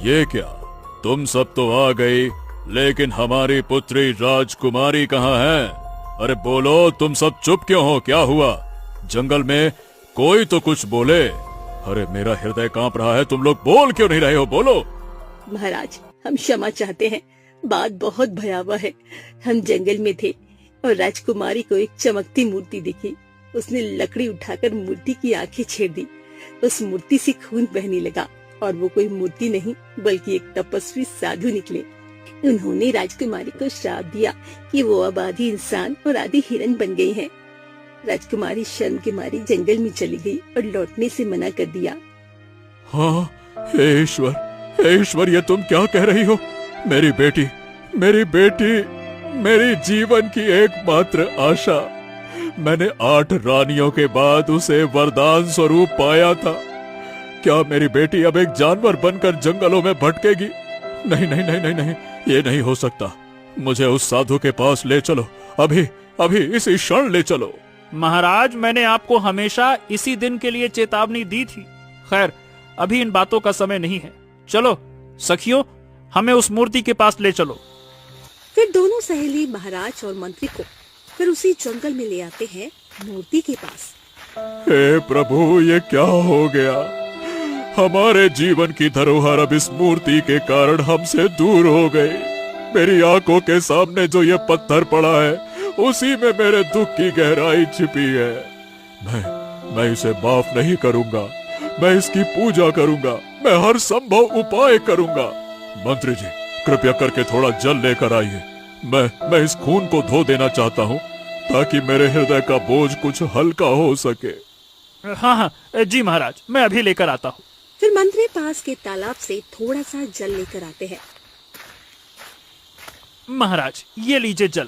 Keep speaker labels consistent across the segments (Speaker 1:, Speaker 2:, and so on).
Speaker 1: ये क्या, तुम सब तो आ गई, लेकिन हमारी पुत्री राजकुमारी कहाँ है? अरे बोलो, तुम सब चुप क्यों हो? क्या हुआ? जंगल में कोई तो कुछ बोले। अरे मेरा हृदय कांप रहा है, तुम लोग बोल क्यों नहीं रहे हो? बोलो।
Speaker 2: महाराज, हम क्षमा चाहते हैं, बात बहुत भयावह है। हम जंगल में थे और राजकुमारी को एक चमकती मूर्ति दिखी। उसने लकड़ी उठाकर मूर्ति की आंखें छेड़ दी। उस मूर्ति से खून बहने लगा और वो कोई मूर्ति नहीं बल्कि एक तपस्वी साधु निकले। उन्होंने राजकुमारी को श्राप दिया कि वो अब आधी इंसान और आधी हिरन बन गई है। राजकुमारी शर्म के मारी जंगल में चली गई और लौटने से मना कर दिया।
Speaker 1: हाँ, हे ईश्वर, ये तुम क्या कह रही हो? मेरी बेटी, मेरी जीवन की एकमात्र आशा। मैंने 8 रानियों के बाद उसे वरदान स्वरूप पाया था। क्या मेरी बेटी अब एक जानवर बनकर जंगलों में भटकेगी? नहीं नहीं नहीं नहीं नहीं, ये नहीं हो सकता। मुझे उस साधु के पास ले चलो, अभी इसी क्षण ले चलो।
Speaker 3: महाराज, मैंने आपको हमेशा इसी दिन के लिए चेतावनी दी थी। खैर, अभी इन बातों का समय नहीं है। चलो सखियों, हमें उस मूर्ति के पास ले चलो।
Speaker 2: फिर दोनों सहेली महाराज और मंत्री को फिर उसी जंगल में ले आते हैं मूर्ति के पास।
Speaker 1: हे प्रभु, ये क्या हो गया? हमारे जीवन की धरोहर अब इस मूर्ति के कारण हमसे दूर हो गई। मेरी आंखों के सामने जो ये पत्थर पड़ा है, उसी में मेरे दुख की गहराई छिपी है। मैं इसे माफ नहीं करूंगा। मैं इसकी पूजा करूंगा। मैं हर संभव उपाय करूंगा। मंत्री जी, कृपया करके थोड़ा जल लेकर आइए। मैं इस खून को धो देना चाहता हूँ ताकि मेरे हृदय का बोझ कुछ हल्का हो सके।
Speaker 3: हाँ, जी महाराज, मैं अभी लेकर आता हूँ।
Speaker 2: फिर मंत्री पास के तालाब से थोड़ा सा जल लेकर आते हैं।
Speaker 3: महाराज, ये लीजिए जल,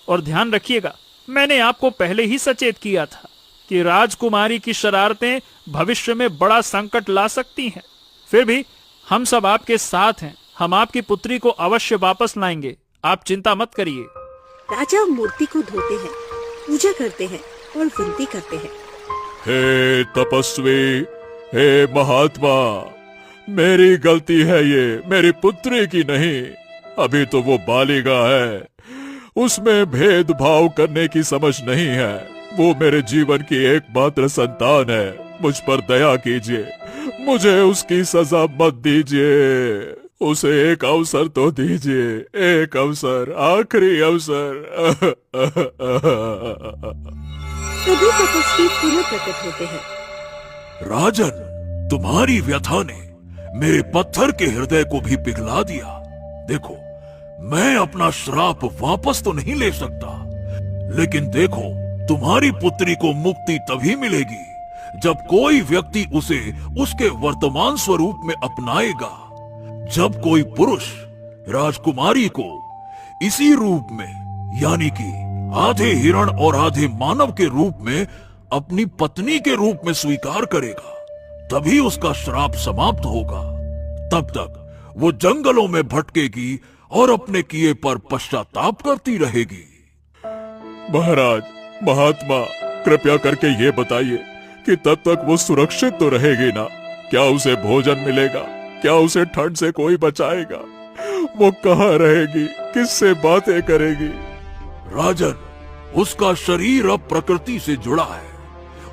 Speaker 3: और ध्यान रखिएगा, मैंने आपको पहले ही सचेत किया था कि राजकुमारी की शरारतें भविष्य में बड़ा संकट ला सकती हैं। फिर भी हम सब आपके साथ हैं। हम आपकी पुत्री को अवश्य वापस लाएंगे, आप चिंता मत करिए।
Speaker 2: राजा मूर्ति को धोते हैं, पूजा करते हैं और विनती करते हैं।
Speaker 1: हे तपस्वी, हे महात्मा, मेरी गलती है ये, मेरी पुत्री की नहीं। अभी तो वो बालिगा है, उसमें भेदभाव करने की समझ नहीं है। वो मेरे जीवन की एकमात्र संतान है। मुझ पर दया कीजिए, मुझे उसकी सजा मत दीजिए। उसे एक अवसर तो दीजिए, एक अवसर, आखिरी अवसर।
Speaker 2: तभी तपस्वी पुनः प्रकट होते हैं।
Speaker 1: राजन, तुम्हारी व्यथा ने मेरे पत्थर के हृदय को भी पिघला दिया। देखो, मैं अपना श्राप वापस तो नहीं ले सकता, लेकिन देखो, तुम्हारी पुत्री को मुक्ति तभी मिलेगी जब कोई व्यक्ति उसे उसके वर्तमान स्वरूप में अपनाएगा। जब कोई पुरुष राजकुमारी को इसी रूप में, यानी कि आधे हिरण और आधे मानव के रूप में अपनी पत्नी के रूप में स्वीकार करेगा, तभी उसका श्राप समाप्त होगा। तब तक वो जंगलों में भटकेगी और अपने किए पर पश्चाताप करती रहेगी। महाराज, महात्मा, कृपया करके ये बताइए कि तब तक वो सुरक्षित तो रहेगी ना? क्या उसे भोजन मिलेगा? क्या उसे ठंड से कोई बचाएगा? वो कहाँ रहेगी? किससे बातें करेगी? राजन, उसका शरीर अब प्रकृति से जुड़ा है।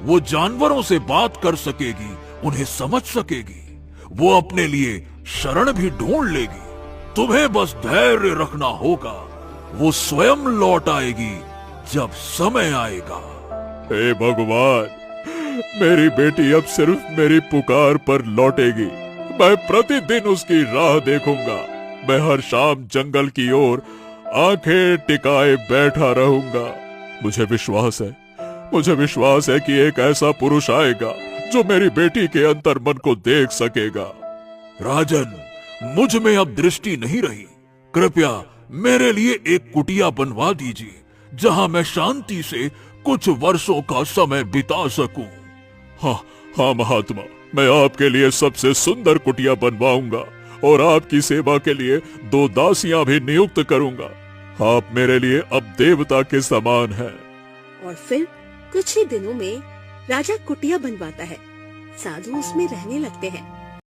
Speaker 1: वो जानवरों से बात कर सकेगी, उन्हें समझ सकेगी। वो अपने लिए शरण भी ढूंढ लेगी। तुम्हें बस धैर्य रखना होगा। वो स्वयं लौट आएगी जब समय आएगा। हे भगवान, मेरी बेटी अब सिर्फ मेरी पुकार पर लौटेगी। मैं प्रतिदिन उसकी राह देखूंगा। मैं हर शाम जंगल की ओर आंखें टिकाए बैठा रहूंगा। मुझे विश्वास है कि एक ऐसा पुरुष आएगा जो मेरी बेटी के अंतर्मन को देख सकेगा। राजन, मुझ में अब दृष्टि नहीं रही। कृपया मेरे लिए एक कुटिया बनवा दीजिए जहां मैं शांति से कुछ वर्षों का समय बिता सकूं। हाँ महात्मा, मैं आपके लिए सबसे सुंदर कुटिया बनवाऊंगा और आपकी सेवा के लिए 2 दासियां भी नियुक्त करूंगा। आप मेरे लिए अब देवता के समान हैं।
Speaker 2: और फिर कुछ ही दिनों में राजा कुटिया बनवाता है। साधु उसमें रहने लगते हैं।